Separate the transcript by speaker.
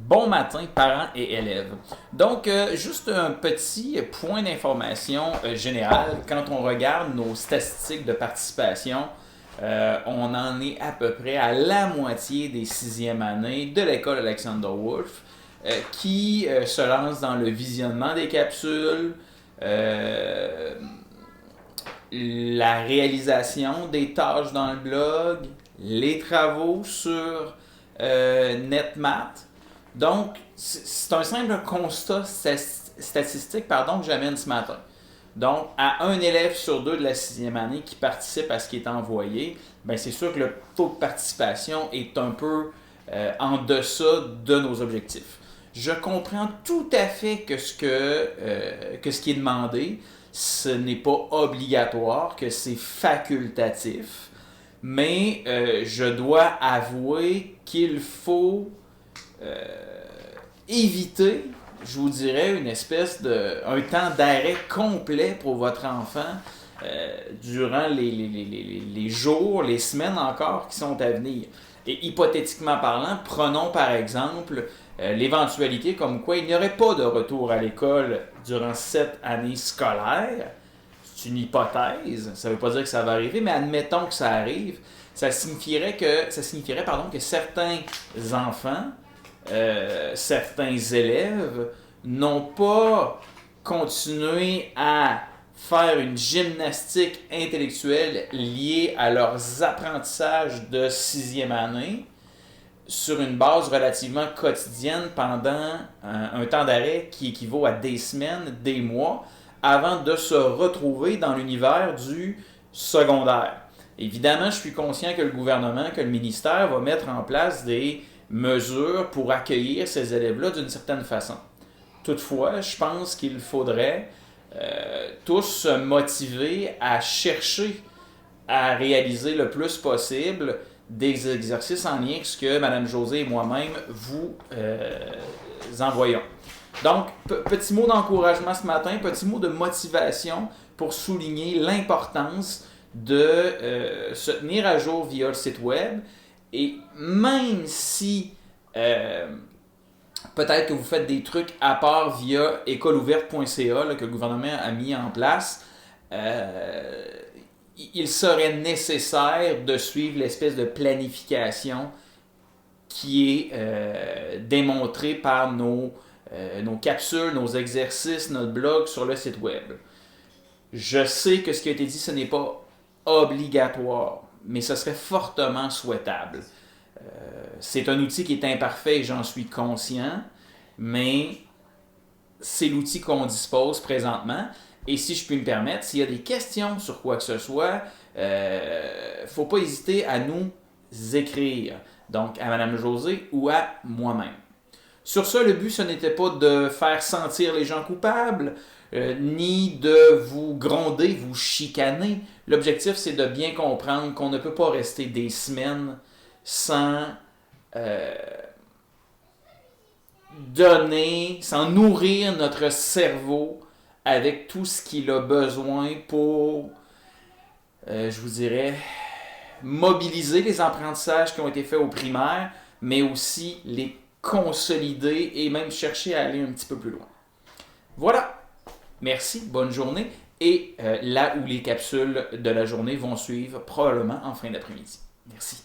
Speaker 1: Bon matin, parents et élèves. Donc, juste un petit point d'information générale. Quand on regarde nos statistiques de participation, on en est à peu près à la moitié des sixièmes années de l'école Alexander Wolf qui se lance dans le visionnement des capsules, la réalisation des tâches dans le blog, les travaux sur NetMath. Donc, c'est un simple constat statistique que j'amène ce matin. Donc, à un élève sur deux de la sixième année qui participe à ce qui est envoyé, ben c'est sûr que le taux de participation est un peu en deçà de nos objectifs. Je comprends tout à fait que ce qui est demandé, ce n'est pas obligatoire, que c'est facultatif, mais je dois avouer qu'il faut éviter, je vous dirais, un temps d'arrêt complet pour votre enfant durant les jours, les semaines encore qui sont à venir. Et hypothétiquement parlant, prenons par exemple l'éventualité comme quoi il n'y aurait pas de retour à l'école durant cette année scolaire. C'est une hypothèse, ça ne veut pas dire que ça va arriver, mais admettons que ça arrive, ça signifierait que certains enfants, certains élèves n'ont pas continué à faire une gymnastique intellectuelle liée à leurs apprentissages de sixième année sur une base relativement quotidienne pendant un temps d'arrêt qui équivaut à des semaines, des mois, avant de se retrouver dans l'univers du secondaire. Évidemment, je suis conscient que le gouvernement, que le ministère va mettre en place des mesures pour accueillir ces élèves-là d'une certaine façon. Toutefois, je pense qu'il faudrait tous se motiver à chercher à réaliser le plus possible des exercices en lien avec ce que Mme Josée et moi-même vous envoyons. Donc, petit mot d'encouragement ce matin, petit mot de motivation pour souligner l'importance de se tenir à jour via le site web. Et même si peut-être que vous faites des trucs à part via écoleouverte.ca que le gouvernement a mis en place, il serait nécessaire de suivre l'espèce de planification qui est démontrée par nos capsules, nos exercices, notre blog sur le site web. Je sais que ce qui a été dit, ce n'est pas obligatoire, mais ce serait fortement souhaitable. C'est un outil qui est imparfait et j'en suis conscient, mais c'est l'outil qu'on dispose présentement. Et si je puis me permettre, s'il y a des questions sur quoi que ce soit, il ne faut pas hésiter à nous écrire, donc à Mme Josée ou à moi-même. Sur ce, le but, ce n'était pas de faire sentir les gens coupables, ni de vous gronder, vous chicaner. L'objectif, c'est de bien comprendre qu'on ne peut pas rester des semaines sans sans nourrir notre cerveau avec tout ce qu'il a besoin pour, je vous dirais, mobiliser les apprentissages qui ont été faits au primaire, mais aussi les consolider et même chercher à aller un petit peu plus loin. Voilà. Merci, bonne journée. Et là où les capsules de la journée vont suivre probablement en fin d'après-midi. Merci.